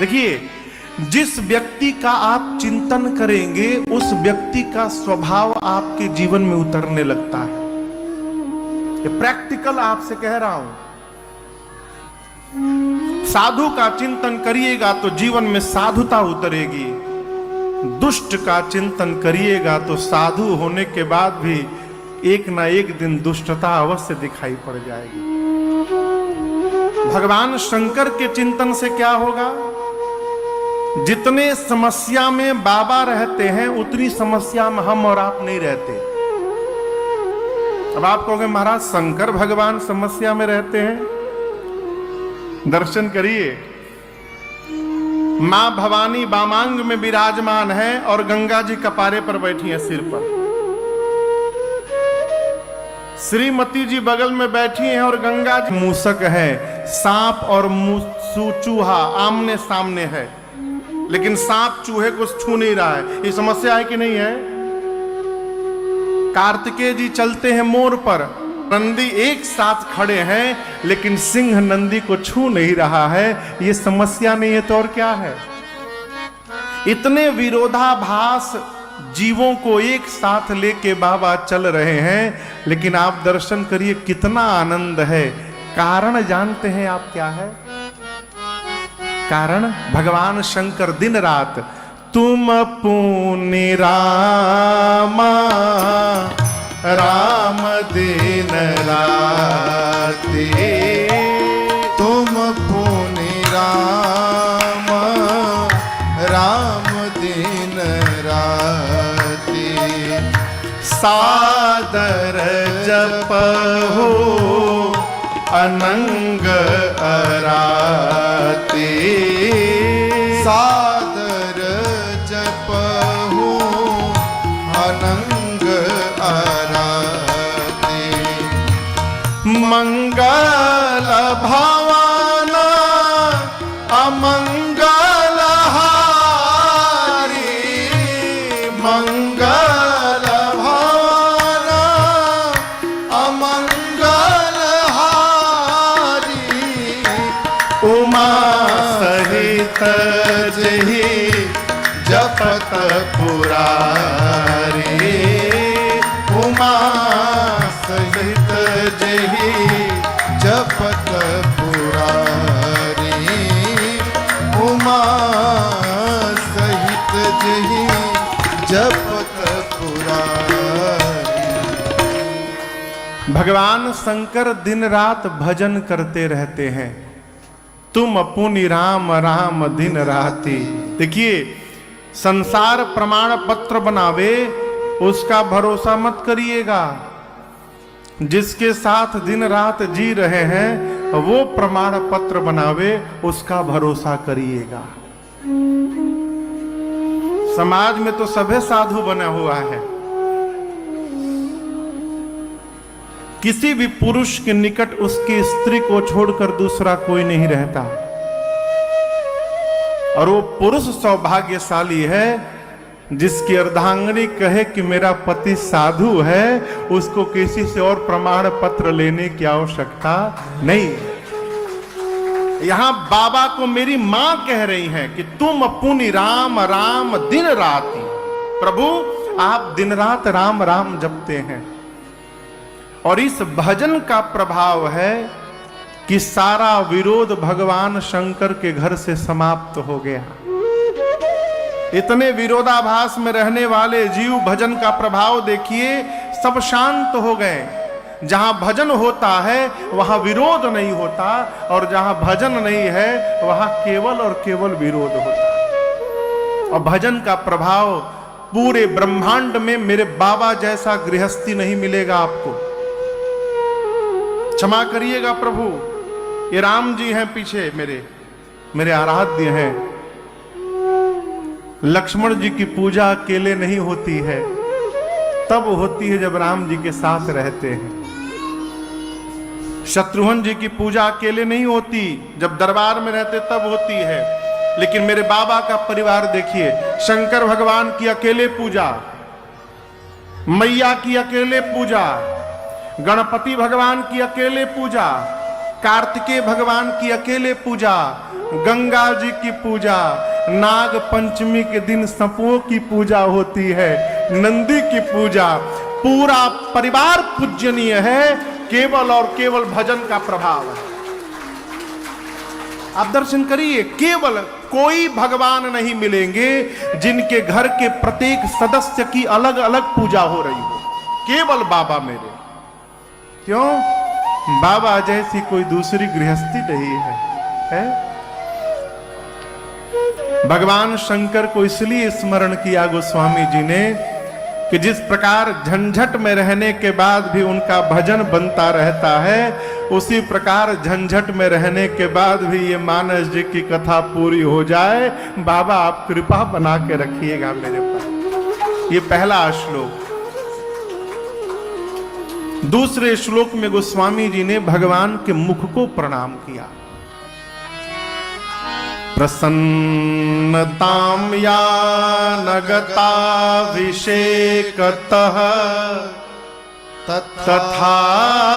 देखिए, जिस व्यक्ति का आप चिंतन करेंगे उस व्यक्ति का स्वभाव आपके जीवन में उतरने लगता है। ये प्रैक्टिकल आपसे कह रहा हूं। साधु का चिंतन करिएगा तो जीवन में साधुता उतरेगी, दुष्ट का चिंतन करिएगा तो साधु होने के बाद भी एक ना एक दिन दुष्टता अवश्य दिखाई पड़ जाएगी। भगवान शंकर के चिंतन से क्या होगा? जितने समस्या में बाबा रहते हैं उतनी समस्या में हम और आप नहीं रहते। अब आप कहोगे महाराज शंकर भगवान समस्या में रहते हैं? दर्शन करिए, मां भवानी वामांग में विराजमान है और गंगा जी कपारे पर बैठी है सिर पर। श्रीमती जी बगल में बैठी हैं और गंगा जी मूसक है, सांप और चूहा आमने सामने है, लेकिन सांप चूहे को छू नहीं रहा है। ये समस्या है कि नहीं है? कार्तिकेय जी चलते हैं मोर पर, नंदी एक साथ खड़े हैं लेकिन सिंह नंदी को छू नहीं रहा है। ये समस्या नहीं है तो और क्या है? इतने विरोधाभास जीवों को एक साथ लेके बाबा चल रहे हैं, लेकिन आप दर्शन करिए कितना आनंद है। कारण जानते हैं आप क्या है? कारण भगवान शंकर दिन रात तुम पुनि रामा राम दिन राति, तुम पुनि राम राम दिन राति, सादर जपहो अनंग अराते, सादर जपहु अनंग अराते, मंगल भवाना अमंगल हारी, मंगल भवाना अमंगल हारी, उमा सहित जही जपत पुरारी, उमा सहित जही जपत पुरारी, उमा सहित जही जपत पुरारी। भगवान शंकर दिन रात भजन करते रहते हैं। तुम पुनि राम राम दिन राति। देखिए, संसार प्रमाण पत्र बनावे उसका भरोसा मत करिएगा। जिसके साथ दिन रात जी रहे हैं वो प्रमाण पत्र बनावे उसका भरोसा करिएगा। समाज में तो सभे साधु बना हुआ है। किसी भी पुरुष के निकट उसकी स्त्री को छोड़कर दूसरा कोई नहीं रहता, और वो पुरुष सौभाग्यशाली है जिसकी अर्धांगिनी कहे कि मेरा पति साधु है, उसको किसी से और प्रमाण पत्र लेने की आवश्यकता नहीं। यहां बाबा को मेरी मां कह रही हैं कि तुम पुनि राम राम दिन राति। प्रभु आप दिन रात राम राम जपते हैं, और इस भजन का प्रभाव है कि सारा विरोध भगवान शंकर के घर से समाप्त हो गया। इतने विरोधाभास में रहने वाले जीव भजन का प्रभाव देखिए, सब शांत हो गए। जहां भजन होता है वहां विरोध नहीं होता, और जहां भजन नहीं है वहां केवल और केवल विरोध होता। और भजन का प्रभाव पूरे ब्रह्मांड में मेरे बाबा जैसा गृहस्थी नहीं मिलेगा आपको। क्षमा करिएगा प्रभु, ये राम जी हैं पीछे मेरे आराध्य हैं। लक्ष्मण जी की पूजा अकेले नहीं होती है, तब होती है जब राम जी के साथ रहते हैं। शत्रुघ्न जी की पूजा अकेले नहीं होती, जब दरबार में रहते तब होती है। लेकिन मेरे बाबा का परिवार देखिए, शंकर भगवान की अकेले पूजा, मैया की अकेले पूजा, गणपति भगवान की अकेले पूजा, कार्तिकेय भगवान की अकेले पूजा, गंगा जी की पूजा, नाग पंचमी के दिन सपुओं की पूजा होती है, नंदी की पूजा, पूरा परिवार पूजनीय है, केवल और केवल भजन का प्रभाव है। आप दर्शन करिए, केवल कोई भगवान नहीं मिलेंगे जिनके घर के प्रत्येक सदस्य की अलग अलग पूजा हो रही हो, केवल बाबा मेरे। क्यों? बाबा जैसी कोई दूसरी गृहस्थी नहीं है? भगवान शंकर को इसलिए स्मरण किया गोस्वामी जी ने कि जिस प्रकार झंझट में रहने के बाद भी उनका भजन बनता रहता है, उसी प्रकार झंझट में रहने के बाद भी ये मानस जी की कथा पूरी हो जाए। बाबा आप कृपा बना के रखिएगा मेरे पर। ये पहला श्लोक। दूसरे श्लोक में गोस्वामी जी ने भगवान के मुख को प्रणाम किया। प्रसन्नतां या नगताभिषेकतः तथा